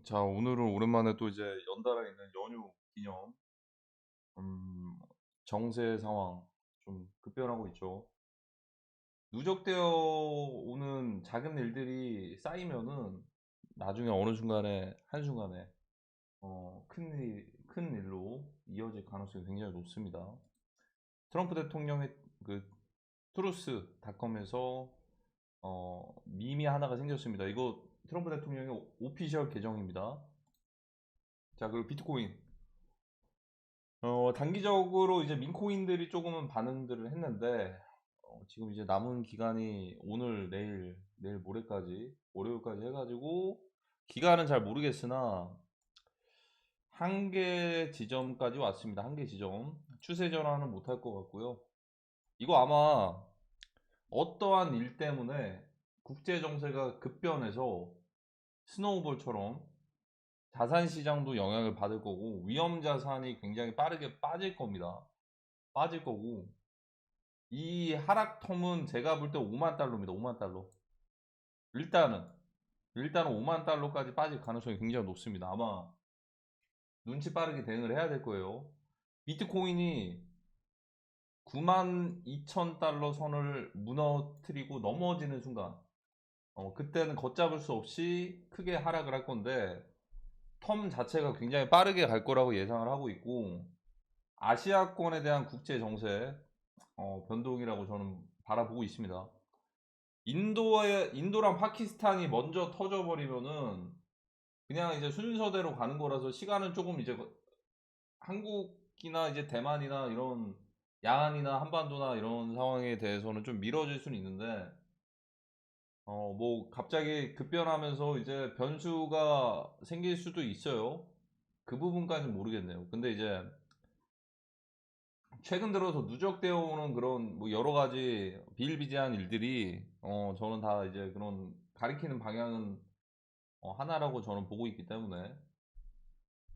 자, 오늘은 오랜만에 또 이제 연달아 있는 연휴 기념, 음, 정세 상황 좀 급변하고 있죠. 누적되어 오는 작은 일들이 쌓이면은 나중에 어느 순간에, 한순간에, 큰 일로 이어질 가능성이 굉장히 높습니다. 트럼프 대통령의 그 트루스닷컴에서 밈이 하나가 생겼습니다. 이거 트럼프 대통령의 오피셜 계정입니다. 자, 그리고 비트코인. 단기적으로 이제 민코인들이 조금은 반응들을 했는데, 지금 이제 남은 기간이 오늘, 내일 모레까지, 월요일까지 해가지고, 기간은 잘 모르겠으나, 한계 지점까지 왔습니다. 한계 지점. 추세 전환은 못할 것 같고요. 이거 아마 어떠한 일 때문에 국제 정세가 급변해서 스노우볼처럼 자산 시장도 영향을 받을 거고, 위험 자산이 굉장히 빠르게 빠질 겁니다. 빠질 거고, 이 하락 텀은 제가 볼 때 5만 달러입니다. 5만 달러. 일단은 5만 달러까지 빠질 가능성이 굉장히 높습니다. 아마 눈치 빠르게 대응을 해야 될 거예요. 비트코인이 9만 2천 달러 선을 무너뜨리고 넘어지는 순간, 그때는 걷잡을 수 없이 크게 하락을 할 건데, 텀 자체가 굉장히 빠르게 갈 거라고 예상을 하고 있고, 아시아권에 대한 국제 정세 변동이라고 저는 바라보고 있습니다. 인도랑 파키스탄이 먼저 터져버리면은 그냥 이제 순서대로 가는 거라서 시간은 조금 이제 한국이나 이제 대만이나 이런 양안이나 한반도나 이런 상황에 대해서는 좀 미뤄질 수는 있는데, 뭐 갑자기 급변하면서 이제 변수가 생길 수도 있어요. 그 부분까지는 모르겠네요. 근데 이제 최근 들어서 누적되어 오는 그런 뭐 여러 가지 비일비재한 일들이, 저는 다 이제 그런 가리키는 방향은 하나라고 저는 보고 있기 때문에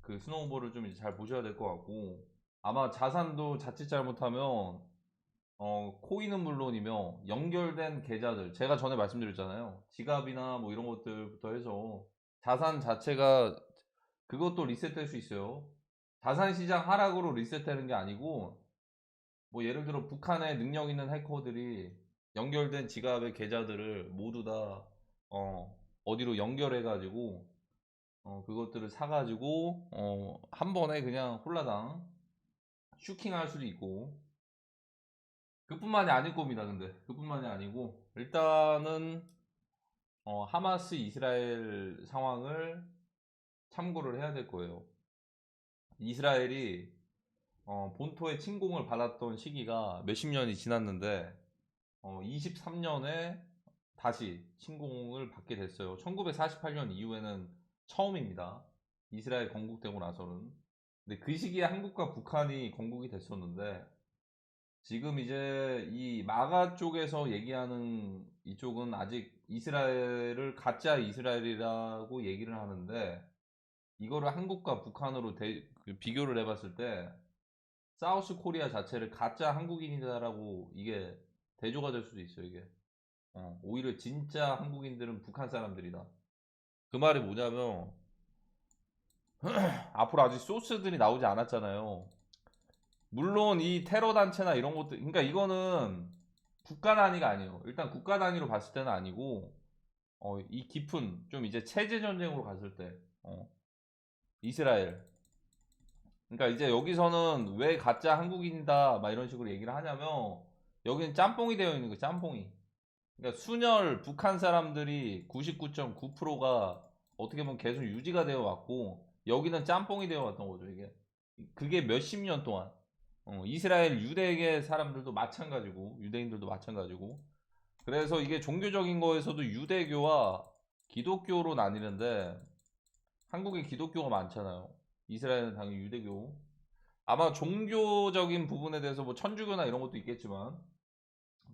그 스노우볼을 좀 이제 잘 보셔야 될 것 같고, 아마 자산도 자칫 잘못하면 코인은 물론이며 연결된 계좌들, 제가 전에 말씀드렸잖아요. 지갑이나 뭐 이런 것들부터 해서 자산 자체가, 그것도 리셋될 수 있어요. 자산 시장 하락으로 리셋되는 게 아니고, 뭐 예를 들어 북한의 능력 있는 해커들이 연결된 지갑의 계좌들을 모두 다 어디로 연결해 가지고 그것들을 사가지고 한 번에 그냥 홀라당 슈킹할 수도 있고, 그뿐만이 아닐 겁니다. 근데 그뿐만이 아니고, 일단은 하마스 이스라엘 상황을 참고를 해야 될 거예요. 이스라엘이 본토의 침공을 받았던 시기가 몇십 년이 지났는데, 23년에 다시 침공을 받게 됐어요. 1948년 이후에는 처음입니다. 이스라엘 건국되고 나서는. 근데 그 시기에 한국과 북한이 건국이 됐었는데, 지금 이제 이 마가 쪽에서 얘기하는 이쪽은 아직 이스라엘을 가짜 이스라엘이라고 얘기를 하는데, 이거를 한국과 북한으로 비교를 해봤을 때 사우스 코리아 자체를 가짜 한국인이다라고 이게 대조가 될 수도 있어요. 이게 오히려 진짜 한국인들은 북한 사람들이다. 그 말이 뭐냐면, 앞으로 아직 소스들이 나오지 않았잖아요. 물론 이 테러 단체나 이런 것들, 그러니까 이거는 국가 단위가 아니에요. 일단 국가 단위로 봤을 때는 아니고, 이 깊은 좀 이제 체제 전쟁으로 갔을 때, 이스라엘. 그러니까 이제 여기서는 왜 가짜 한국인이다 막 이런 식으로 얘기를 하냐면, 여기는 짬뽕이 되어 있는 거예요. 짬뽕이. 그러니까 순혈 북한 사람들이 99.9%가 어떻게 보면 계속 유지가 되어 왔고, 여기는 짬뽕이 되어 왔던 거죠. 이게 그게 몇십 년 동안 이스라엘 유대계 사람들도 마찬가지고, 유대인들도 마찬가지고. 그래서 이게 종교적인 거에서도 유대교와 기독교로 나뉘는데, 한국에 기독교가 많잖아요. 이스라엘은 당연히 유대교. 아마 종교적인 부분에 대해서 뭐 천주교나 이런 것도 있겠지만,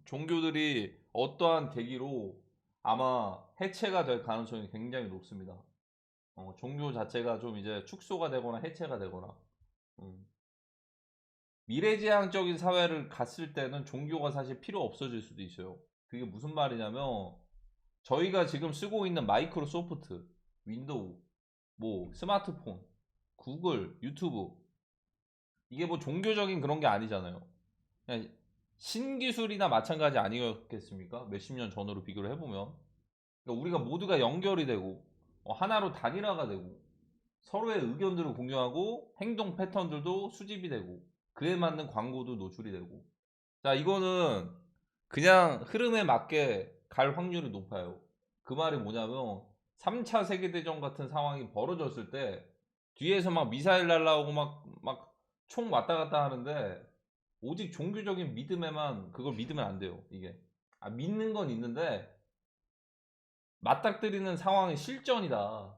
종교들이 어떠한 계기로 아마 해체가 될 가능성이 굉장히 높습니다. 종교 자체가 좀 이제 축소가 되거나 해체가 되거나. 음. 미래지향적인 사회를 갔을 때는 종교가 사실 필요 없어질 수도 있어요. 그게 무슨 말이냐면, 저희가 지금 쓰고 있는 마이크로소프트, 윈도우, 뭐 스마트폰, 구글, 유튜브, 이게 뭐 종교적인 그런 게 아니잖아요. 그냥 신기술이나 마찬가지 아니었겠습니까? 몇십 년 전으로 비교를 해보면. 그러니까 우리가 모두가 연결이 되고 하나로 단일화가 되고 서로의 의견들을 공유하고 행동 패턴들도 수집이 되고 그에 맞는 광고도 노출이 되고, 자 이거는 그냥 흐름에 맞게 갈 확률이 높아요. 그 말이 뭐냐면 3차 세계대전 같은 상황이 벌어졌을 때 뒤에서 막 미사일 날라오고 막 총 왔다 갔다 하는데 오직 종교적인 믿음에만 그걸 믿으면 안 돼요. 이게 믿는 건 있는데 맞닥뜨리는 상황이 실전이다.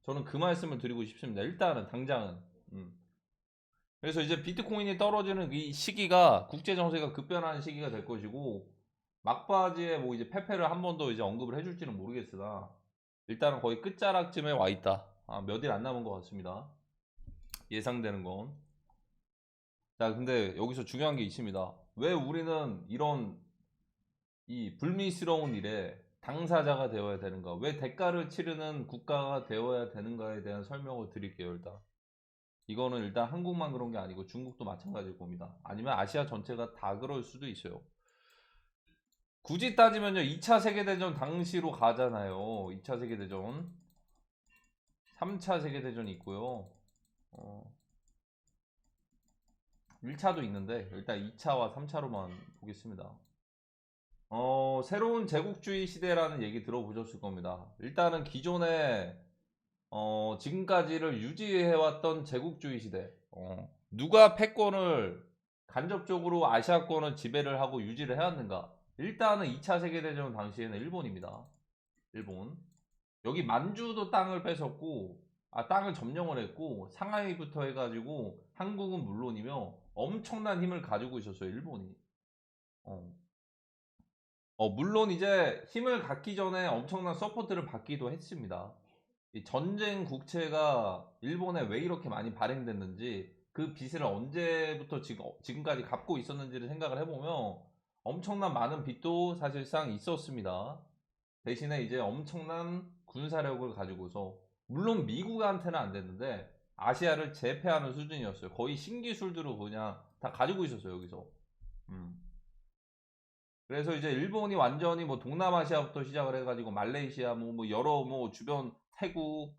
저는 그 말씀을 드리고 싶습니다. 일단은 당장은. 그래서 이제 비트코인이 떨어지는 이 시기가 국제 정세가 급변하는 시기가 될 것이고, 막바지에 뭐 이제 페페를 한 번 더 이제 언급을 해줄지는 모르겠으나 일단은 거의 끝자락쯤에 와 있다. 몇 일 안 남은 것 같습니다. 예상되는 건. 자, 근데 여기서 중요한 게 있습니다. 왜 우리는 이런 이 불미스러운 일에 당사자가 되어야 되는가? 왜 대가를 치르는 국가가 되어야 되는가에 대한 설명을 드릴게요, 일단. 이거는 일단 한국만 그런 게 아니고 중국도 마찬가지일 겁니다. 아니면 아시아 전체가 다 그럴 수도 있어요. 굳이 따지면요, 2차 세계대전 당시로 가잖아요. 2차 세계대전. 3차 세계대전이 있고요. 1차도 있는데, 일단 2차와 3차로만 보겠습니다. 새로운 제국주의 시대라는 얘기 들어보셨을 겁니다. 일단은 기존에 지금까지를 유지해왔던 제국주의 시대. 누가 패권을 간접적으로 아시아권을 지배를 하고 유지를 해왔는가? 일단은 2차 세계대전 당시에는 일본입니다. 일본. 여기 만주도 땅을 뺏었고, 땅을 점령을 했고, 상하이부터 해가지고 한국은 물론이며 엄청난 힘을 가지고 있었어요, 일본이. 어. 물론 이제 힘을 갖기 전에 엄청난 서포트를 받기도 했습니다. 이 전쟁 국채가 일본에 왜 이렇게 많이 발행됐는지, 그 빚을 언제부터 지금까지 갚고 있었는지를 생각을 해보면 엄청난 많은 빚도 사실상 있었습니다. 대신에 이제 엄청난 군사력을 가지고서, 물론 미국한테는 안 됐는데 아시아를 제패하는 수준이었어요. 거의 신기술들을 그냥 다 가지고 있었어요, 여기서. 음. 그래서 이제 일본이 완전히 뭐 동남아시아부터 시작을 해가지고 말레이시아 뭐 여러 뭐 주변 태국,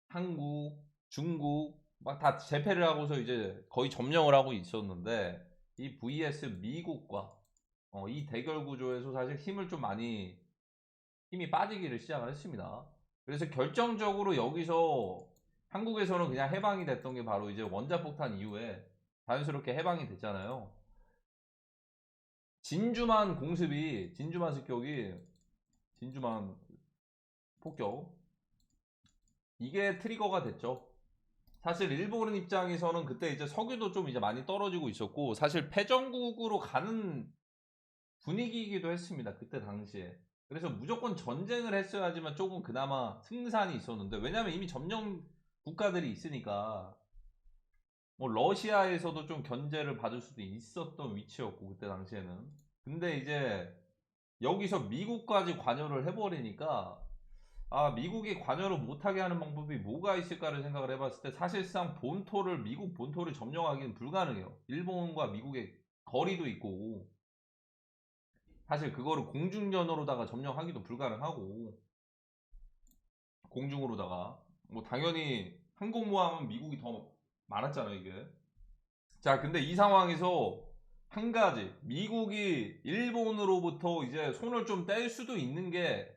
한국, 중국 막 다 제패를 하고서 이제 거의 점령을 하고 있었는데, 이 vs 미국과 이 대결 구조에서 사실 힘을 좀 많이 힘이 빠지기를 시작을 했습니다. 그래서 결정적으로 여기서 한국에서는 그냥 해방이 됐던 게 바로 이제 원자폭탄 이후에 자연스럽게 해방이 됐잖아요. 진주만 습격이, 진주만 폭격, 이게 트리거가 됐죠. 사실 일본 입장에서는 그때 이제 석유도 좀 이제 많이 떨어지고 있었고, 사실 패전국으로 가는 분위기이기도 했습니다, 그때 당시에. 그래서 무조건 전쟁을 했어야지만 조금 그나마 승산이 있었는데, 왜냐면 이미 점령 국가들이 있으니까 뭐 러시아에서도 좀 견제를 받을 수도 있었던 위치였고, 그때 당시에는. 근데 이제 여기서 미국까지 관여를 해버리니까, 미국이 관여를 못하게 하는 방법이 뭐가 있을까를 생각을 해봤을 때 사실상 미국 본토를 점령하기는 불가능해요. 일본과 미국의 거리도 있고, 사실 그거를 공중전으로다가 점령하기도 불가능하고, 공중으로다가 뭐 당연히 항공모함은 미국이 더 많았잖아요, 이게. 자, 근데 이 상황에서 한 가지, 미국이 일본으로부터 이제 손을 좀 뗄 수도 있는 게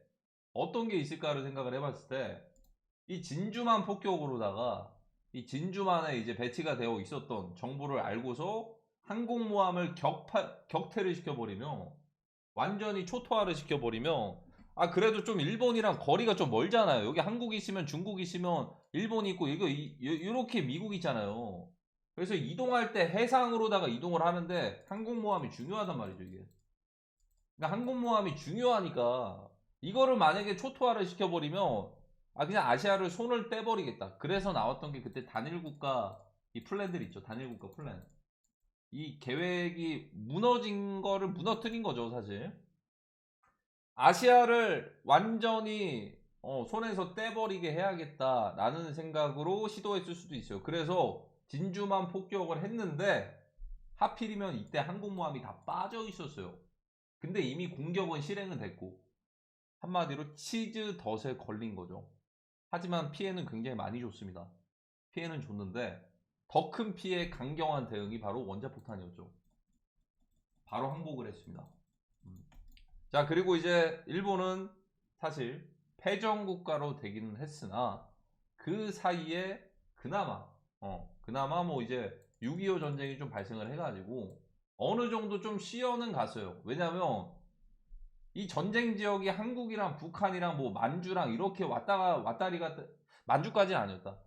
어떤 게 있을까를 생각을 해봤을 때, 이 진주만 폭격으로다가 이 진주만에 이제 배치가 되어 있었던 정보를 알고서 항공모함을 격퇴를 시켜버리면, 완전히 초토화를 시켜버리면, 그래도 좀 일본이랑 거리가 좀 멀잖아요. 여기 한국이 있으면 중국이 있으면 일본이 있고, 이거 이렇게 미국이 있잖아요. 그래서 이동할 때 해상으로다가 이동을 하는데 항공모함이 중요하단 말이죠, 이게. 그러니까 항공모함이 중요하니까 이거를 만약에 초토화를 시켜버리면 그냥 아시아를 손을 떼버리겠다. 그래서 나왔던 게 그때 단일 국가 이 플랜들 있죠. 단일 국가 플랜. 이 계획이 무너뜨린 거죠, 사실. 아시아를 완전히 손에서 떼버리게 해야겠다라는 생각으로 시도했을 수도 있어요. 그래서 진주만 폭격을 했는데 하필이면 이때 항공모함이 다 빠져 있었어요. 근데 이미 공격은 실행은 됐고 한마디로 치즈 덫에 걸린 거죠. 하지만 피해는 굉장히 많이 줬습니다. 피해는 줬는데 더 큰 피해 강경한 대응이 바로 원자폭탄이었죠. 바로 항복을 했습니다. 자, 그리고 이제 일본은 사실 패전 국가로 되기는 했으나 그 사이에 그나마 뭐 이제 6.25 전쟁이 좀 발생을 해가지고 어느 정도 좀 쉬어는 갔어요. 왜냐면 이 전쟁 지역이 한국이랑 북한이랑 뭐 만주랑 이렇게 왔다리가 만주까지는 아니었다.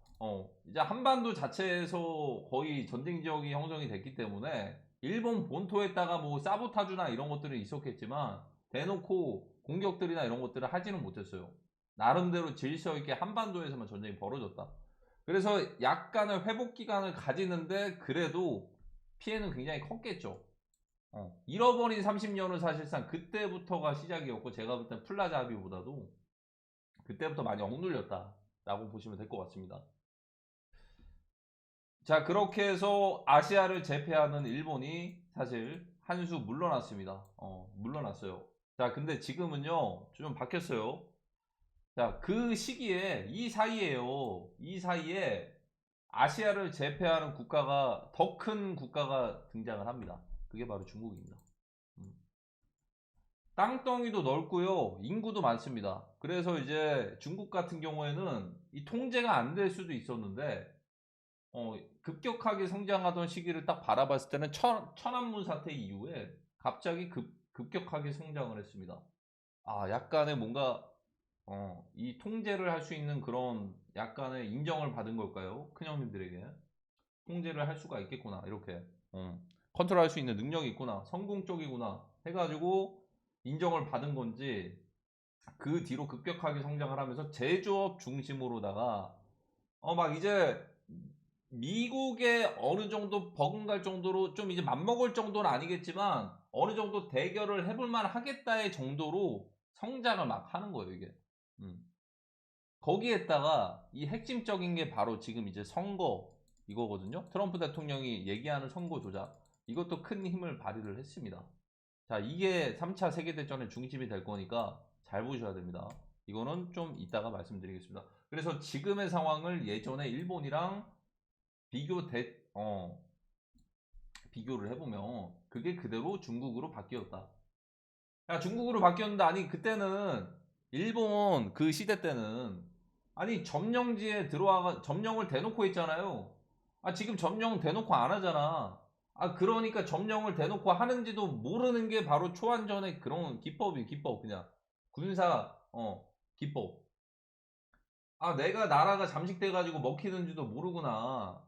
이제 한반도 자체에서 거의 전쟁 지역이 형성이 됐기 때문에 일본 본토에다가 뭐 사보타주나 이런 것들은 있었겠지만 대놓고 공격들이나 이런 것들을 하지는 못했어요. 나름대로 질서 있게 한반도에서만 전쟁이 벌어졌다. 그래서 약간의 회복 기간을 가지는데 그래도 피해는 굉장히 컸겠죠. 잃어버린 30년은 사실상 그때부터가 시작이었고 제가 볼 땐 플라자 합의보다도 그때부터 많이 억눌렸다라고 보시면 될 것 같습니다. 자, 그렇게 해서 아시아를 제패하는 일본이 사실 한 수 물러났습니다. 물러났어요. 자, 근데 지금은요 좀 바뀌었어요. 자, 그 시기에 이 사이에 아시아를 제패하는 국가가 더 큰 국가가 등장을 합니다. 그게 바로 중국입니다. 음. 땅덩이도 넓고요. 인구도 많습니다. 그래서 이제 중국 같은 경우에는 이 통제가 안 될 수도 있었는데 급격하게 성장하던 시기를 딱 바라봤을 때는 천안문 사태 이후에 갑자기 급격하게 성장을 했습니다. 약간의 뭔가 이 통제를 할 수 있는 그런 약간의 인정을 받은 걸까요? 큰형님들에게 통제를 할 수가 있겠구나 이렇게 컨트롤할 수 있는 능력이 있구나 성공 쪽이구나 해가지고 인정을 받은 건지 그 뒤로 급격하게 성장을 하면서 제조업 중심으로다가 막 이제 미국에 어느 정도 버금갈 정도로 좀 이제 맘먹을 정도는 아니겠지만 어느 정도 대결을 해볼 만 하겠다의 정도로 성장을 막 하는 거예요 이게. 거기에다가 이 핵심적인 게 바로 지금 이제 선거 이거거든요. 트럼프 대통령이 얘기하는 선거 조작 이것도 큰 힘을 발휘를 했습니다. 자, 이게 3차 세계대전의 중심이 될 거니까 잘 보셔야 됩니다. 이거는 좀 이따가 말씀드리겠습니다. 그래서 지금의 상황을 예전에 일본이랑 비교를 해보면 그게 그대로 중국으로 바뀌었다. 야, 중국으로 바뀌었는데 아니 그때는 일본 그 시대 때는 아니 점령지에 들어와가 점령을 대놓고 했잖아요. 지금 점령 대놓고 안 하잖아. 그러니까 점령을 대놓고 하는지도 모르는 게 바로 초안전의 그런 기법 그냥 군사 기법. 내가 나라가 잠식돼 가지고 먹히는지도 모르구나.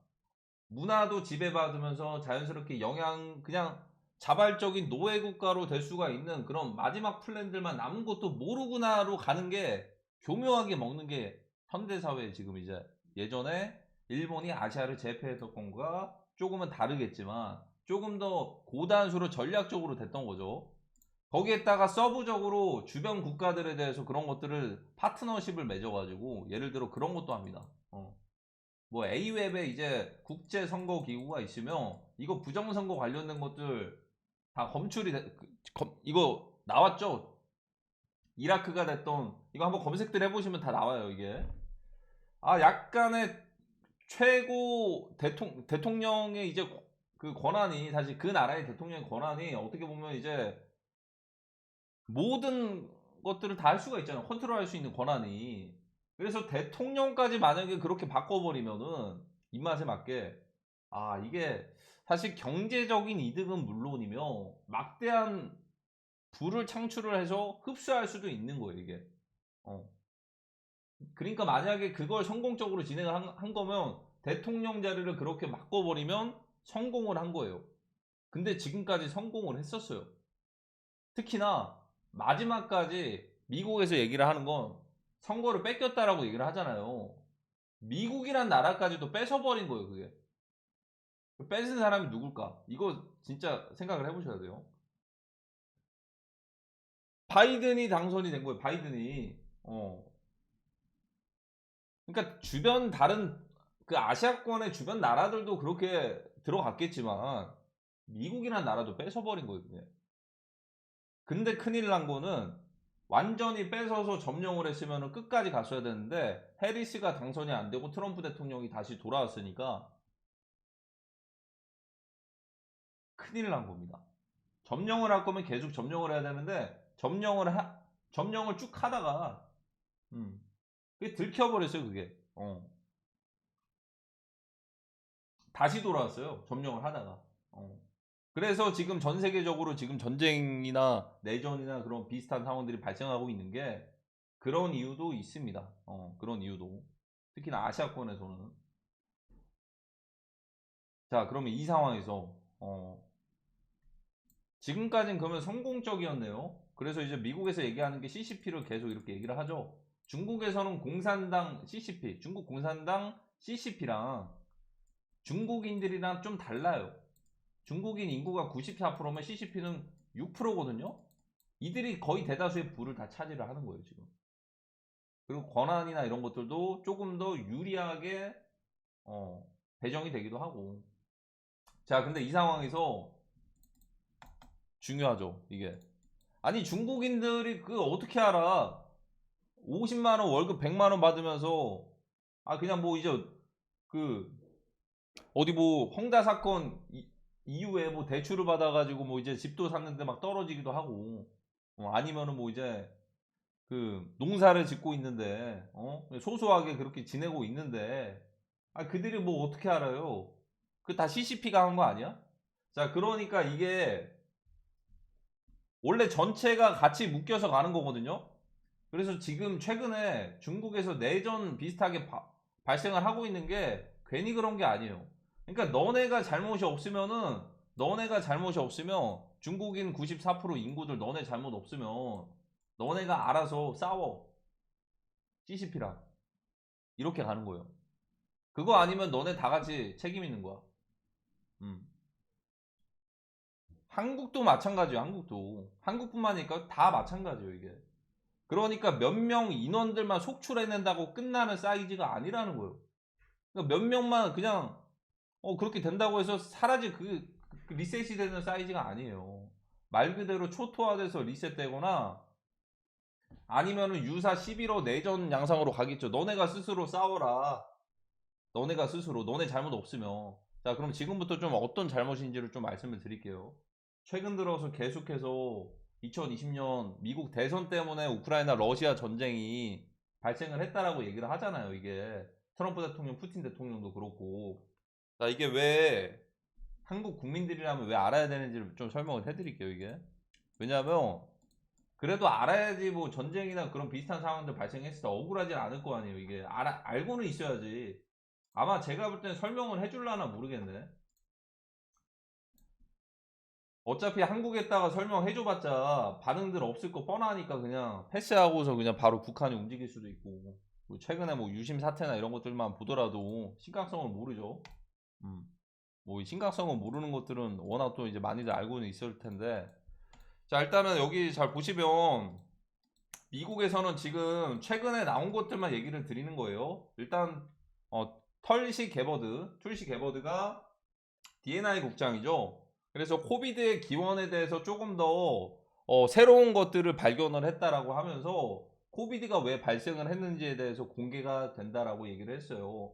문화도 지배받으면서 자연스럽게 그냥 자발적인 노예 국가로 될 수가 있는 그런 마지막 플랜들만 남은 것도 모르구나로 가는 게 교묘하게 먹는 게 현대사회에 지금 이제 예전에 일본이 아시아를 제패했던 건가 조금은 다르겠지만 조금 더 고단수로 전략적으로 됐던 거죠. 거기에다가 서브적으로 주변 국가들에 대해서 그런 것들을 파트너십을 맺어가지고 예를 들어 그런 것도 합니다. 뭐 A웹에 이제 국제선거기구가 있으면 이거 부정선거 관련된 것들 다 이거 나왔죠? 이라크가 됐던 이거 한번 검색들 해보시면 다 나와요 이게. 약간의 최고 대통령의 이제 그 권한이 사실 그 나라의 대통령의 권한이 어떻게 보면 이제 모든 것들을 다 할 수가 있잖아요. 컨트롤할 수 있는 권한이. 그래서 대통령까지 만약에 그렇게 바꿔버리면은 입맛에 맞게 이게 사실 경제적인 이득은 물론이며 막대한 부를 창출을 해서 흡수할 수도 있는 거예요 이게. 그러니까 만약에 그걸 성공적으로 진행을 한 거면 대통령 자리를 그렇게 바꿔버리면 성공을 한 거예요. 근데 지금까지 성공을 했었어요. 특히나 마지막까지 미국에서 얘기를 하는 건 선거를 뺏겼다라고 얘기를 하잖아요. 미국이란 나라까지도 뺏어버린 거예요, 그게. 뺏은 사람이 누굴까? 이거 진짜 생각을 해보셔야 돼요. 바이든이 당선이 된 거예요, 바이든이. 그러니까 주변 다른 그 아시아권의 주변 나라들도 그렇게 들어갔겠지만 미국이라는 나라도 뺏어버린 거예요, 그게. 근데 큰일 난 거는 완전히 뺏어서 점령을 했으면 끝까지 갔어야 되는데 해리스가 당선이 안 되고 트럼프 대통령이 다시 돌아왔으니까 큰일 난 겁니다. 점령을 할 거면 계속 점령을 해야 되는데 점령을 쭉 하다가 그게 들켜버렸어요, 그게. 다시 돌아왔어요, 점령을 하다가. 그래서 지금 전 세계적으로 지금 전쟁이나 내전이나 그런 비슷한 상황들이 발생하고 있는 게 그런 이유도 있습니다. 그런 이유도. 특히나 아시아권에서는. 자, 그러면 이 상황에서 지금까지는 그러면 성공적이었네요. 그래서 이제 미국에서 얘기하는 게 CCP를 계속 이렇게 얘기를 하죠. 중국에서는 공산당 CCP, 중국 공산당 CCP랑 중국인들이랑 좀 달라요. 중국인 인구가 94%면 CCP는 6%거든요. 이들이 거의 대다수의 부를 다 차지를 하는 거예요, 지금. 그리고 권한이나 이런 것들도 조금 더 유리하게 배정이 되기도 하고. 자, 근데 이 상황에서 중요하죠, 이게. 아니, 중국인들이 그 어떻게 알아? 50만원 월급 100만원 받으면서 그냥 뭐 이제 그 어디 뭐 헝다 사건 이후에 뭐 대출을 받아가지고 뭐 이제 집도 샀는데 막 떨어지기도 하고 아니면은 뭐 이제 그 농사를 짓고 있는데 소소하게 그렇게 지내고 있는데 그들이 뭐 어떻게 알아요? 그 다 CCP가 한 거 아니야? 자, 그러니까 이게 원래 전체가 같이 묶여서 가는 거거든요. 그래서 지금 최근에 중국에서 내전 비슷하게 발생을 하고 있는 게 괜히 그런 게 아니에요. 그러니까 너네가 잘못이 없으면 중국인 94% 인구들 너네 잘못 없으면 너네가 알아서 싸워. CCP랑 이렇게 가는 거예요. 그거 아니면 너네 다 같이 책임 있는 거야. 음. 한국도 마찬가지예요. 한국뿐만이니까 다 마찬가지예요, 이게. 그러니까 몇 명 인원들만 속출해낸다고 끝나는 사이즈가 아니라는 거예요. 그러니까 몇 명만 그냥 그렇게 된다고 해서 그 리셋이 되는 사이즈가 아니에요. 말 그대로 초토화돼서 리셋되거나 아니면은 유사 11호 내전 양상으로 가겠죠. 너네가 스스로 싸워라. 너네가 스스로 너네 잘못 없으면. 자, 그럼 지금부터 좀 어떤 잘못인지를 좀 말씀을 드릴게요. 최근 들어서 계속해서 2020년 미국 대선 때문에 우크라이나 러시아 전쟁이 발생을 했다라고 얘기를 하잖아요. 이게 트럼프 대통령, 푸틴 대통령도 그렇고. 자, 이게 왜 한국 국민들이라면 왜 알아야 되는지를 좀 설명을 해드릴게요. 이게 왜냐하면 그래도 알아야지 뭐 전쟁이나 그런 비슷한 상황들 발생했을 때 억울하진 않을 거 아니에요. 이게 알고는 있어야지. 아마 제가 볼 때는 설명을 해줄라나 모르겠네. 어차피 한국에다가 설명해줘봤자 반응들 없을 거 뻔하니까 그냥 패스하고서 그냥 바로 북한이 움직일 수도 있고. 최근에 뭐 유심 사태나 이런 것들만 보더라도 심각성을 모르죠. 뭐 심각성을 모르는 것들은 워낙 또 이제 많이들 알고는 있을 텐데. 자, 일단은 여기 잘 보시면 미국에서는 지금 최근에 나온 것들만 얘기를 드리는 거예요. 일단 툴시 게버드가 D&I 국장이죠. 그래서 코비드의 기원에 대해서 조금 더 새로운 것들을 발견을 했다라고 하면서 코비드가 왜 발생을 했는지에 대해서 공개가 된다라고 얘기를 했어요.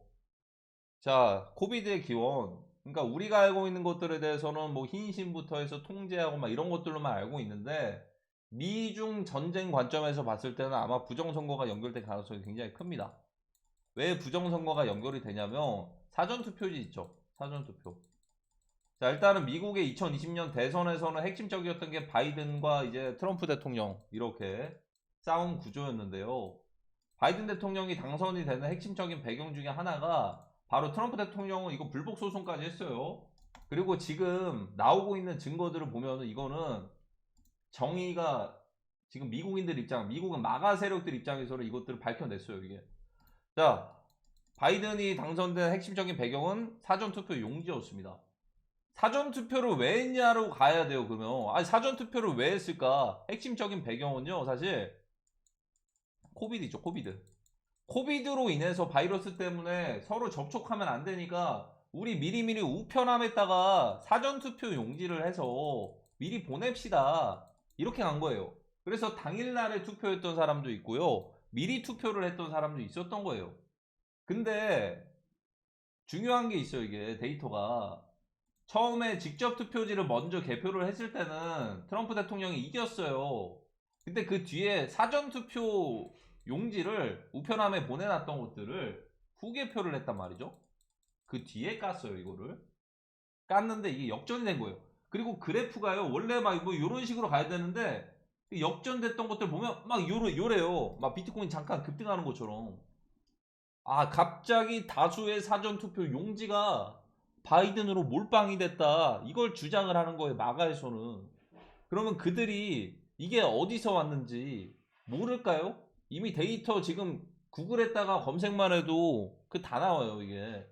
자, 코비드의 기원. 그러니까 우리가 알고 있는 것들에 대해서는 뭐 hin신부터 해서 통제하고 막 이런 것들로만 알고 있는데 미중 전쟁 관점에서 봤을 때는 아마 부정선거가 연결될 가능성이 굉장히 큽니다. 왜 부정선거가 연결이 되냐면 사전투표지 있죠. 사전투표. 자, 일단은 미국의 2020년 대선에서는 핵심적이었던 게 바이든과 이제 트럼프 대통령 이렇게 싸운 구조였는데요. 바이든 대통령이 당선이 되는 핵심적인 배경 중에 하나가 바로 트럼프 대통령은 이거 불복 소송까지 했어요. 그리고 지금 나오고 있는 증거들을 보면은 이거는 정의가 지금 미국은 마가 세력들 입장에서는 이것들을 밝혀냈어요, 이게. 자, 바이든이 당선된 핵심적인 배경은 사전투표 용지였습니다. 사전투표를 왜 했냐로 가야 돼요, 그러면. 사전투표를 왜 했을까? 핵심적인 배경은요, 사실, 코비드죠, 코비드. 코비드로 인해서 바이러스 때문에 서로 접촉하면 안 되니까 우리 미리미리 우편함에다가 사전투표 용지를 해서 미리 보냅시다. 이렇게 간 거예요. 그래서 당일날에 투표했던 사람도 있고요. 미리 투표를 했던 사람도 있었던 거예요. 근데 중요한 게 있어요. 이게 데이터가. 처음에 직접 투표지를 먼저 개표를 했을 때는 트럼프 대통령이 이겼어요. 근데 그 뒤에 사전투표 용지를 우편함에 보내놨던 것들을 후개표를 했단 말이죠. 그 뒤에 깠어요, 이거를. 깠는데 이게 역전이 된 거예요. 그리고 그래프가요, 원래 막 뭐 이런 식으로 가야 되는데 역전됐던 것들 보면 막 요래요. 막 비트코인 잠깐 급등하는 것처럼. 아, 갑자기 다수의 사전투표 용지가 바이든으로 몰빵이 됐다. 이걸 주장을 하는 거예요, 마가에서는. 그러면 그들이 이게 어디서 왔는지 모를까요? 이미 데이터 지금 구글에다가 검색만 해도 그 다 나와요, 이게.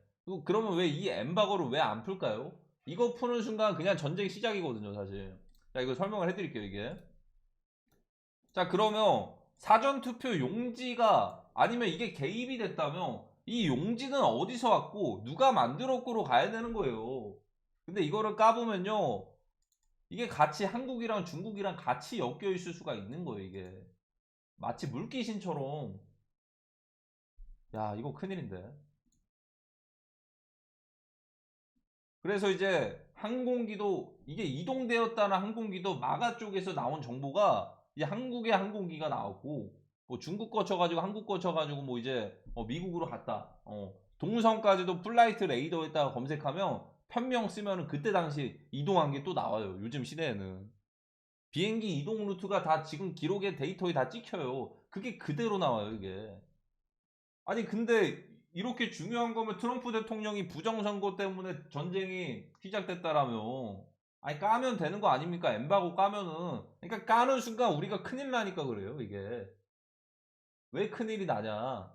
그러면 왜 이 엠바고를 왜 안 풀까요? 이거 푸는 순간 그냥 전쟁 시작이거든요, 사실. 자, 이거 설명을 해드릴게요, 이게. 자, 그러면 사전투표 용지가 아니면 이게 개입이 됐다면 이 용지는 어디서 왔고 누가 만들었고로 가야 되는 거예요. 근데 이거를 까보면요, 이게 같이 한국이랑 중국이랑 같이 엮여 있을 수가 있는 거예요, 이게. 마치 물귀신처럼. 야, 이거 큰일인데. 그래서 이제 항공기도, 이게 이동되었다는 항공기도 마가 쪽에서 나온 정보가 이제 한국의 항공기가 나왔고, 뭐 중국 거쳐가지고 한국 거쳐가지고 뭐 이제 미국으로 갔다. 동성까지도 플라이트 레이더에다가 검색하면 편명 쓰면은 그때 당시 이동한 게 또 나와요, 요즘 시대에는. 비행기 이동 루트가 다 지금 기록에 데이터에 다 찍혀요. 그게 그대로 나와요, 이게. 아니, 근데 이렇게 중요한 거면 트럼프 대통령이 부정선거 때문에 전쟁이 시작됐다라며. 아니, 까면 되는 거 아닙니까? 엠바고 까면은. 그러니까 까는 순간 우리가 큰일 나니까 그래요, 이게. 왜 큰일이 나냐.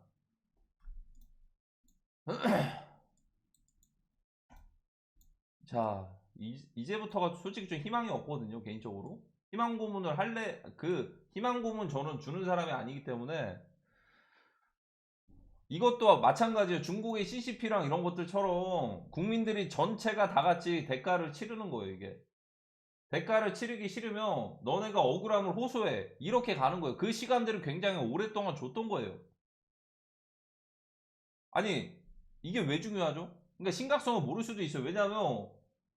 자, 이제부터가 솔직히 좀 희망이 없거든요, 개인적으로. 희망 고문을 할래, 희망 고문 저는 주는 사람이 아니기 때문에. 이것도 마찬가지예요. 중국의 CCP랑 이런 것들처럼 국민들이 전체가 다 같이 대가를 치르는 거예요, 이게. 대가를 치르기 싫으면 너네가 억울함을 호소해. 이렇게 가는 거예요. 그 시간들을 굉장히 오랫동안 줬던 거예요. 아니, 이게 왜 중요하죠? 그러니까 심각성을 모를 수도 있어요. 왜냐하면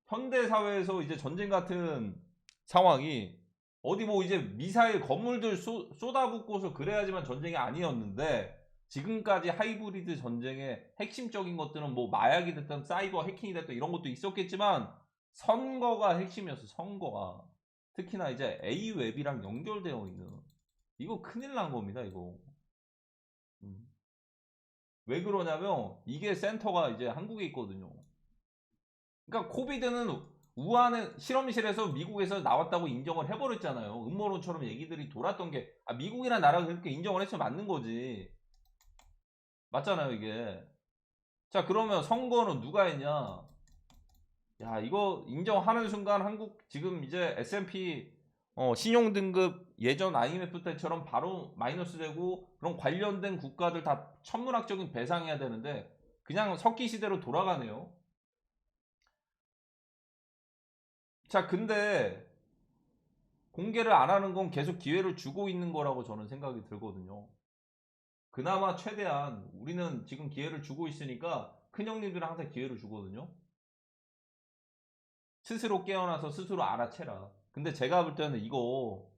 현대 사회에서 이제 전쟁 같은 상황이 어디 뭐 이제 미사일 건물들 쏟아붓고서 그래야지만 전쟁이 아니었는데, 지금까지 하이브리드 전쟁의 핵심적인 것들은 뭐 마약이 됐든 사이버 해킹이 됐든 이런 것도 있었겠지만 선거가 핵심이었어. 선거가. 특히나 이제 A웹이랑 연결되어 있는, 이거 큰일 난 겁니다, 이거. 음. 왜 그러냐면 이게 센터가 이제 한국에 있거든요. 그러니까 코비드는 우한의 실험실에서 미국에서 나왔다고 인정을 해버렸잖아요. 음모론처럼 얘기들이 돌았던 게, 미국이란 나라가 그렇게 인정을 했으면 맞는 거지. 맞잖아요, 이게. 자, 그러면 선거는 누가 했냐? 야, 이거 인정하는 순간 한국 지금 이제 S&P 신용등급 예전 IMF 때처럼 바로 마이너스 되고, 그런 관련된 국가들 다 천문학적인 배상해야 되는데 그냥 석기 시대로 돌아가네요. 자, 근데 공개를 안 하는 건 계속 기회를 주고 있는 거라고 저는 생각이 들거든요. 그나마 최대한 우리는 지금 기회를 주고 있으니까 큰형님들은 항상 기회를 주거든요. 스스로 깨어나서 스스로 알아채라. 근데 제가 볼 때는 이거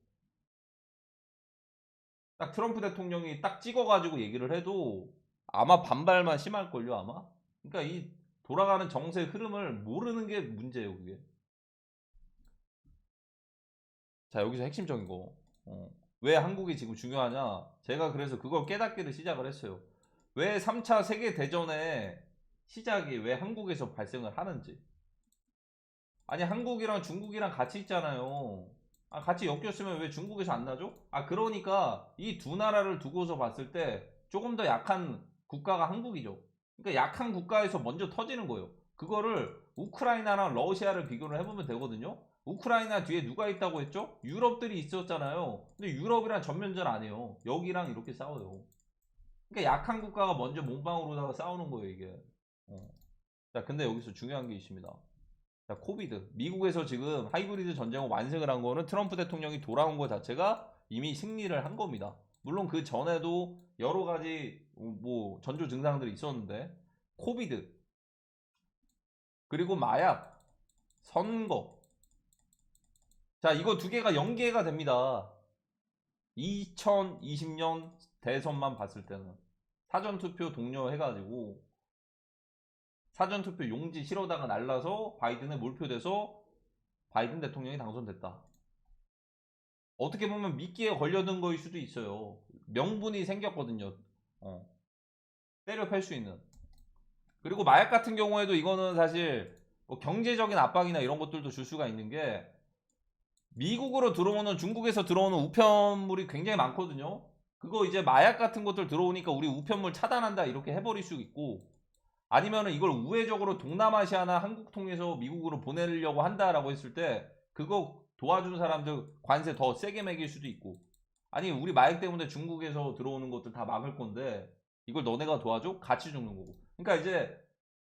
딱 트럼프 대통령이 딱 찍어가지고 얘기를 해도 아마 반발만 심할걸요, 아마? 그러니까 이 돌아가는 정세 흐름을 모르는 게 문제예요, 그게. 자, 여기서 핵심적인 거. 왜 한국이 지금 중요하냐? 제가 그래서 그걸 깨닫기를 시작을 했어요. 왜 3차 세계대전의 시작이 왜 한국에서 발생을 하는지. 아니, 한국이랑 중국이랑 같이 있잖아요. 같이 엮였으면 왜 중국에서 안 나죠? 그러니까 이 두 나라를 두고서 봤을 때 조금 더 약한 국가가 한국이죠. 그러니까 약한 국가에서 먼저 터지는 거예요. 그거를 우크라이나랑 러시아를 비교를 해보면 되거든요. 우크라이나 뒤에 누가 있다고 했죠? 유럽들이 있었잖아요. 근데 유럽이랑 전면전 안 해요. 여기랑 이렇게 싸워요. 그러니까 약한 국가가 먼저 몸빵으로다가 싸우는 거예요, 이게. 어. 자, 근데 여기서 중요한 게 있습니다. 자, 코비드. 미국에서 지금 하이브리드 전쟁을 완성을 한 거는 트럼프 대통령이 돌아온 것 자체가 이미 승리를 한 겁니다. 물론 그 전에도 여러 가지 뭐 전조 증상들이 있었는데 코비드 그리고 마약, 선거. 자, 이거 두 개가 연계가 됩니다. 2020년 대선만 봤을 때는 사전투표 독려해가지고 사전투표 용지 실어다가 날라서 바이든에 몰표돼서 바이든 대통령이 당선됐다. 어떻게 보면 미끼에 걸려든 거일 수도 있어요. 명분이 생겼거든요. 때려 팰 수 있는. 그리고 마약 같은 경우에도 이거는 사실 뭐 경제적인 압박이나 이런 것들도 줄 수가 있는 게 미국으로 들어오는 중국에서 들어오는 우편물이 굉장히 많거든요. 그거 이제 마약 같은 것들 들어오니까 우리 우편물 차단한다 이렇게 해버릴 수 있고 아니면은 이걸 우회적으로 동남아시아나 한국 통해서 미국으로 보내려고 한다라고 했을 때 그거 도와주는 사람들 관세 더 세게 매길 수도 있고 아니 우리 마약 때문에 중국에서 들어오는 것들 다 막을 건데 이걸 너네가 도와줘? 같이 죽는 거고 그러니까 이제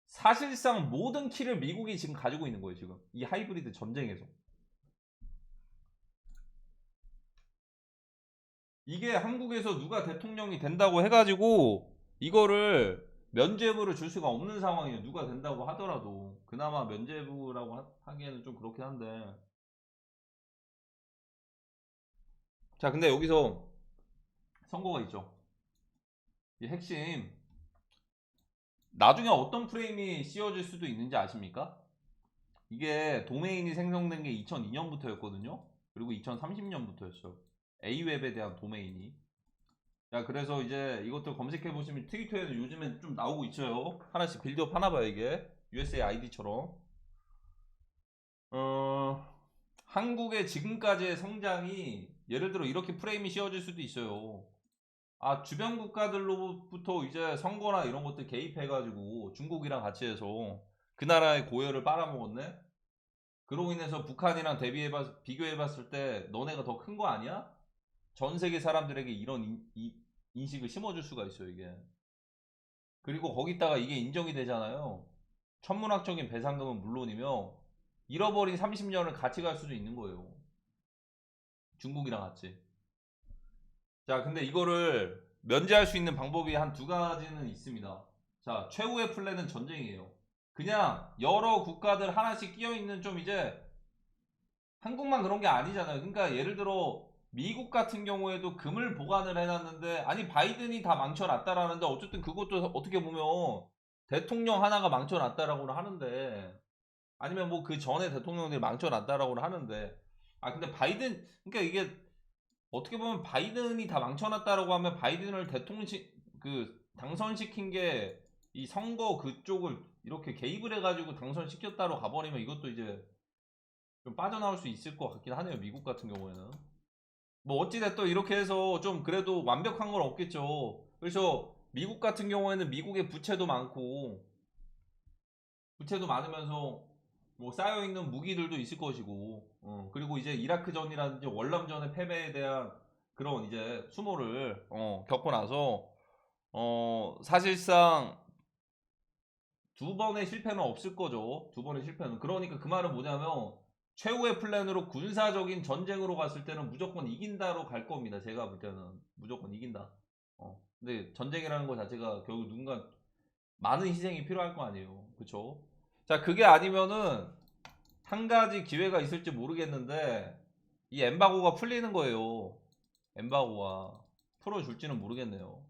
사실상 모든 키를 미국이 지금 가지고 있는 거예요 지금 이 하이브리드 전쟁에서 이게 한국에서 누가 대통령이 된다고 해가지고 이거를 면죄부를 줄 수가 없는 상황이에요. 누가 된다고 하더라도 그나마 면죄부라고 하기에는 좀 그렇긴 한데 자 근데 여기서 선거가 있죠. 이 핵심 나중에 어떤 프레임이 씌워질 수도 있는지 아십니까? 이게 도메인이 생성된 게 2002년부터였거든요. 그리고 2030년부터였어요. A웹에 대한 도메인이 야, 그래서 이제 이것도 검색해 보시면 트위터에도 요즘엔 좀 나오고 있어요. 하나씩 빌드업 하나 봐요, 이게. USA ID처럼. 어, 한국의 지금까지의 성장이 예를 들어 이렇게 프레임이 씌워질 수도 있어요. 아, 주변 국가들로부터 이제 선거나 이런 것들 개입해가지고 중국이랑 같이 해서 그 나라의 고열을 빨아먹었네? 그로 인해서 북한이랑 비교해봤을 때 너네가 더 큰 거 아니야? 전 세계 사람들에게 이런 인식을 심어줄 수가 있어요, 이게. 그리고 거기다가 이게 인정이 되잖아요. 천문학적인 배상금은 물론이며 잃어버린 30년을 같이 갈 수도 있는 거예요. 중국이랑 같이. 자, 근데 이거를 면제할 수 있는 방법이 한 두 가지는 있습니다. 자, 최후의 플랜은 전쟁이에요. 그냥 여러 국가들 하나씩 끼어 있는 좀 이제 한국만 그런 게 아니잖아요. 그러니까 예를 들어 미국 같은 경우에도 금을 보관을 해놨는데 아니 바이든이 다 망쳐놨다라는데 어쨌든 그것도 어떻게 보면 대통령 하나가 망쳐놨다라고는 하는데 아니면 뭐 그 전에 대통령들이 망쳐놨다라고는 하는데 아 근데 바이든 그러니까 이게 어떻게 보면 바이든이 다 망쳐놨다라고 하면 바이든을 대통령 그 당선시킨 게 이 선거 그쪽을 이렇게 개입을 해가지고 당선시켰다로 가버리면 이것도 이제 좀 빠져나올 수 있을 것 같긴 하네요. 미국 같은 경우에는. 뭐 어찌됐든 이렇게 해서 좀 그래도 완벽한 건 없겠죠. 그래서 미국 같은 경우에는 미국의 부채도 많고 부채도 많으면서 뭐 쌓여있는 무기들도 있을 것이고 그리고 이제 이라크전이라든지 월남전의 패배에 대한 그런 이제 수모를 겪고 나서 사실상 두 번의 실패는 없을 거죠. 두 번의 실패는. 그러니까 그 말은 뭐냐면 최후의 플랜으로 군사적인 전쟁으로 갔을 때는 무조건 이긴다로 갈 겁니다. 제가 볼 때는 무조건 이긴다. 근데 전쟁이라는 것 자체가 결국 누군가 많은 희생이 필요할 거 아니에요. 그쵸? 자, 그게 아니면은 한 가지 기회가 있을지 모르겠는데 이 엠바고가 풀리는 거예요. 엠바고가 풀어줄지는 모르겠네요.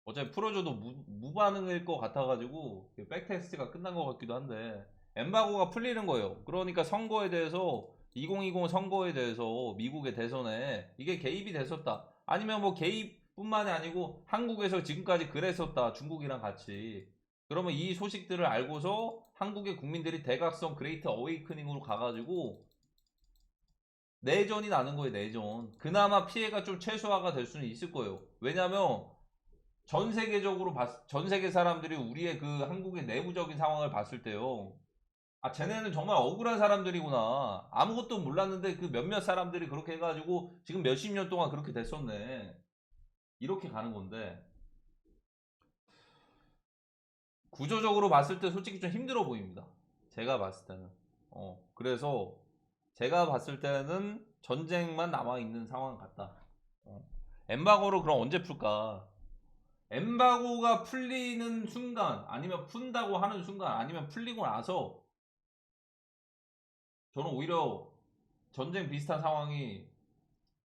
어차피 풀어줘도 무반응일 것 같아가지고 백테스트가 끝난 것 같기도 한데 엠바고가 풀리는 거예요. 그러니까 선거에 대해서 2020 선거에 대해서 미국의 대선에 이게 개입이 됐었다. 아니면 뭐 개입뿐만이 아니고 한국에서 지금까지 그랬었다. 중국이랑 같이. 그러면 이 소식들을 알고서 한국의 국민들이 대각선 그레이트 어웨이크닝으로 가가지고 내전이 나는 거예요. 내전. 그나마 피해가 좀 최소화가 될 수는 있을 거예요. 왜냐면 전 세계적으로 전 세계 사람들이 우리의 그 한국의 내부적인 상황을 봤을 때요. 아, 쟤네는 정말 억울한 사람들이구나. 아무것도 몰랐는데 그 몇몇 사람들이 그렇게 해가지고 지금 몇십 년 동안 그렇게 됐었네. 이렇게 가는 건데. 구조적으로 봤을 때 솔직히 좀 힘들어 보입니다. 제가 봤을 때는. 그래서 제가 봤을 때는 전쟁만 남아있는 상황 같다. 엠바고를 그럼 언제 풀까? 엠바고가 풀리는 순간, 아니면 푼다고 하는 순간, 아니면 풀리고 나서 저는 오히려 전쟁 비슷한 상황이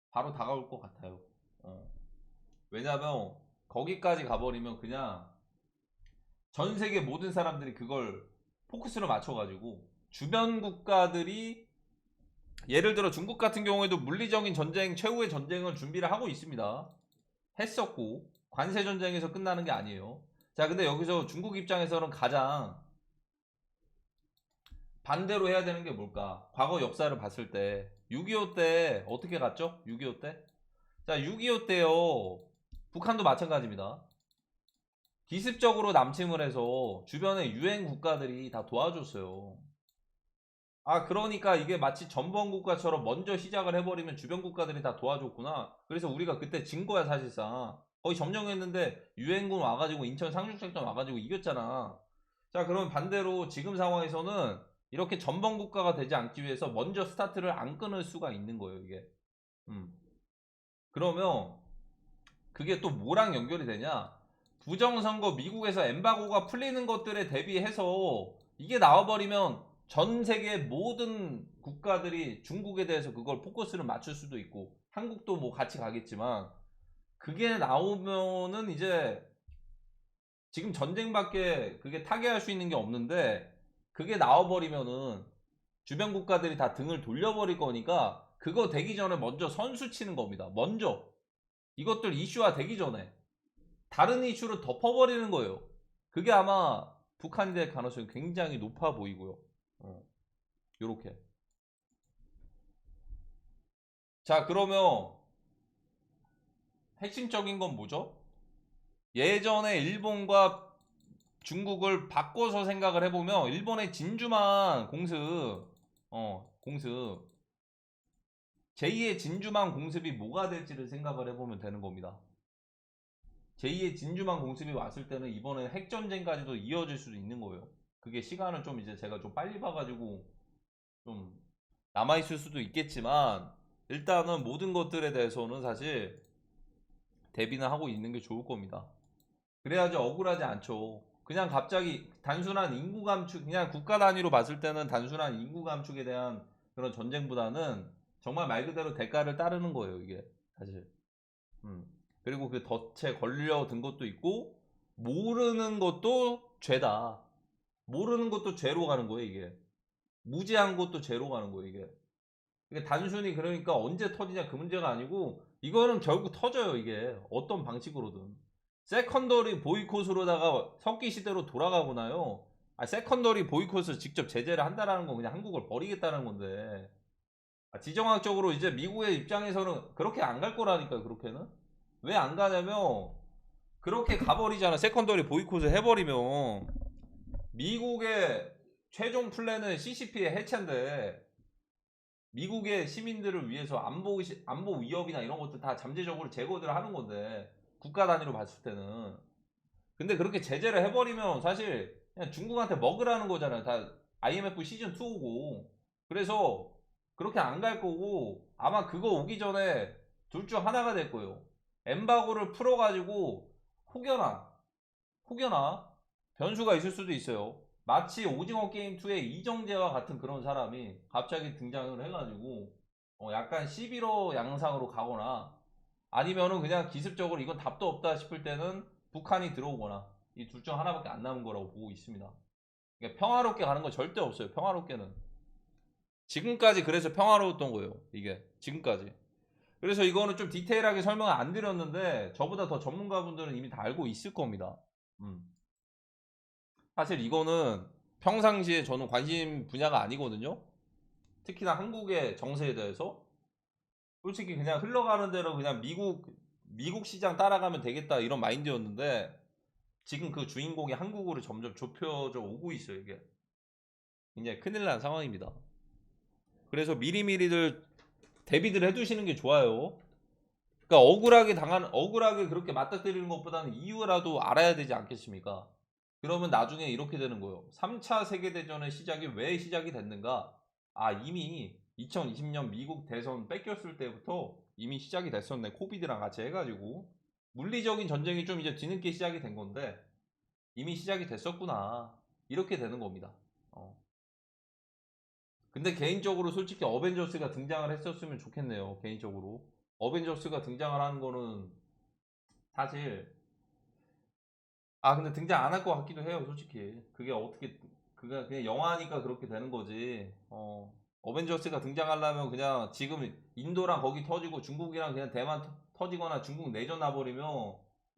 바로 다가올 것 같아요. 왜냐면 거기까지 가버리면 그냥 전 세계 모든 사람들이 그걸 포커스를 맞춰가지고 주변 국가들이 예를 들어 중국 같은 경우에도 물리적인 전쟁, 최후의 전쟁을 준비를 하고 있습니다. 했었고 관세 전쟁에서 끝나는 게 아니에요. 자, 근데 여기서 중국 입장에서는 가장 반대로 해야 되는 게 뭘까? 과거 역사를 봤을 때 6.25 때 어떻게 갔죠? 6.25 때? 자, 6.25 때요. 북한도 마찬가지입니다. 기습적으로 남침을 해서 주변의 유엔 국가들이 다 도와줬어요. 아, 그러니까 이게 마치 전범 국가처럼 먼저 시작을 해버리면 주변 국가들이 다 도와줬구나. 그래서 우리가 그때 진 거야, 사실상. 거의 점령했는데 유엔군 와가지고 인천 상륙작전 와가지고 이겼잖아. 자, 그럼 반대로 지금 상황에서는 이렇게 전범 국가가 되지 않기 위해서 먼저 스타트를 안 끊을 수가 있는 거예요, 이게. 음. 그러면 그게 또 뭐랑 연결이 되냐? 부정선거 미국에서 엠바고가 풀리는 것들에 대비해서 이게 나와버리면 전 세계 모든 국가들이 중국에 대해서 그걸 포커스를 맞출 수도 있고 한국도 뭐 같이 가겠지만 그게 나오면은 이제 지금 전쟁밖에 그게 타개할 수 있는 게 없는데 그게 나와버리면은 주변 국가들이 다 등을 돌려버릴 거니까 그거 되기 전에 먼저 선수 치는 겁니다. 먼저 이것들 이슈화 되기 전에 다른 이슈로 덮어버리는 거예요. 그게 아마 북한이 될 가능성이 굉장히 높아 보이고요. 요렇게. 자, 그러면 핵심적인 건 뭐죠? 예전에 일본과 중국을 바꿔서 생각을 해보면 일본의 진주만 공습, 공습. 제2의 진주만 공습이 뭐가 될지를 생각을 해보면 되는 겁니다. 제2의 진주만 공습이 왔을 때는 이번에 핵전쟁까지도 이어질 수도 있는 거예요. 그게 시간을 좀 이제 제가 좀 빨리 봐가지고 좀 남아있을 수도 있겠지만 일단은 모든 것들에 대해서는 사실 대비는 하고 있는 게 좋을 겁니다. 그래야지 억울하지 않죠. 그냥 갑자기 단순한 인구 감축, 그냥 국가 단위로 봤을 때는 단순한 인구 감축에 대한 그런 전쟁보다는 정말 말 그대로 대가를 따르는 거예요, 이게. 사실. 음. 그리고 그 덫에 걸려든 것도 있고, 모르는 것도 죄다. 모르는 것도 죄로 가는 거예요, 이게. 무지한 것도 죄로 가는 거예요, 이게. 이게 단순히 그러니까 언제 터지냐 그 문제가 아니고, 이거는 결국 터져요, 이게. 어떤 방식으로든. 세컨더리 보이콧으로다가 석기 시대로 돌아가거나요. 세컨더리 보이콧을 직접 제재를 한다라는 건 그냥 한국을 버리겠다는 건데. 지정학적으로 이제 미국의 입장에서는 그렇게 안 갈 거라니까요, 그렇게는. 왜 안 가냐면, 그렇게 가버리잖아. 세컨더리 보이콧을 해버리면. 미국의 최종 플랜은 CCP의 해체인데, 미국의 시민들을 위해서 안보 위협이나 이런 것들 다 잠재적으로 제거를 하는 건데, 국가 단위로 봤을 때는. 근데 그렇게 제재를 해버리면 사실 그냥 중국한테 먹으라는 거잖아요. 다 IMF 시즌 2고. 그래서 그렇게 안 갈 거고 아마 그거 오기 전에 둘 중 하나가 될 거예요. 엠바고를 풀어가지고 혹여나 변수가 있을 수도 있어요. 마치 오징어 게임 2의 이정재와 같은 그런 사람이 갑자기 등장을 해가지고 약간 11호 양상으로 가거나 아니면은 그냥 기습적으로 이건 답도 없다 싶을 때는 북한이 들어오거나 이 둘 중 하나밖에 안 남은 거라고 보고 있습니다. 그러니까 평화롭게 가는 건 절대 없어요. 평화롭게는. 지금까지 그래서 평화로웠던 거예요. 이게 지금까지. 그래서 이거는 좀 디테일하게 설명을 안 드렸는데 저보다 더 전문가분들은 이미 다 알고 있을 겁니다. 음. 사실 이거는 평상시에 저는 관심 분야가 아니거든요. 특히나 한국의 정세에 대해서 솔직히 그냥 흘러가는 대로 그냥 미국 시장 따라가면 되겠다 이런 마인드였는데 지금 그 주인공이 한국으로 점점 좁혀져 오고 있어요, 이게. 이제 큰일 난 상황입니다. 그래서 미리미리들 대비들 해두시는 게 좋아요. 그러니까 억울하게 그렇게 맞닥뜨리는 것보다는 이유라도 알아야 되지 않겠습니까? 그러면 나중에 이렇게 되는 거예요. 3차 세계대전의 시작이 왜 시작이 됐는가? 아, 이미 2020년 미국 대선 뺏겼을 때부터 이미 시작이 됐었네. 코비드랑 같이 해가지고. 물리적인 전쟁이 좀 이제 뒤늦게 시작이 된 건데, 이미 시작이 됐었구나. 이렇게 되는 겁니다. 어. 근데 개인적으로 솔직히 어벤져스가 등장을 했었으면 좋겠네요. 개인적으로. 어벤져스가 등장을 하는 거는 사실 근데 등장 안 할 것 같기도 해요, 솔직히. 그게 어떻게, 그게 그냥 영화니까 그렇게 되는 거지. 어벤져스가 등장하려면 그냥 지금 인도랑 거기 터지고 중국이랑 그냥 대만 터지거나 중국 내전 나버리면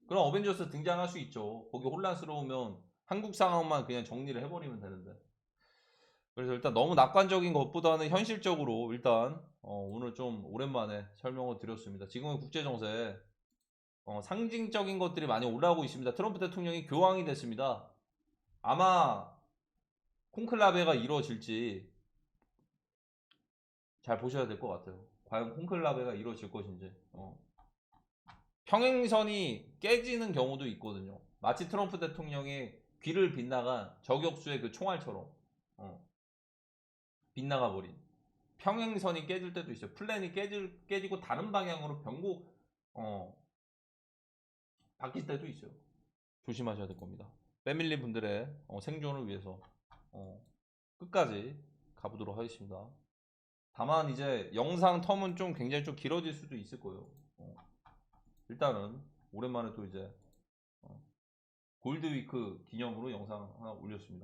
그럼 어벤져스 등장할 수 있죠. 거기 혼란스러우면 한국 상황만 그냥 정리를 해버리면 되는데. 그래서 일단 너무 낙관적인 것보다는 현실적으로 일단 오늘 좀 오랜만에 설명을 드렸습니다. 지금의 국제정세 상징적인 것들이 많이 올라오고 있습니다. 트럼프 대통령이 교황이 됐습니다. 아마 콘클라베가 이루어질지 잘 보셔야 될 것 같아요. 과연 콘클라베가 이루어질 것인지. 평행선이 깨지는 경우도 있거든요. 마치 트럼프 대통령의 귀를 빗나간 저격수의 그 총알처럼 어, 빗나가 버린 평행선이 깨질 때도 있어요. 플랜이 깨지고 다른 방향으로 변곡 바뀔 때도 있어요. 조심하셔야 될 겁니다. 패밀리 분들의 생존을 위해서 어, 끝까지 가보도록 하겠습니다. 다만 이제 영상 텀은 좀 굉장히 좀 길어질 수도 있을 거예요. 일단은 오랜만에 또 이제 골드위크 기념으로 영상 하나 올렸습니다.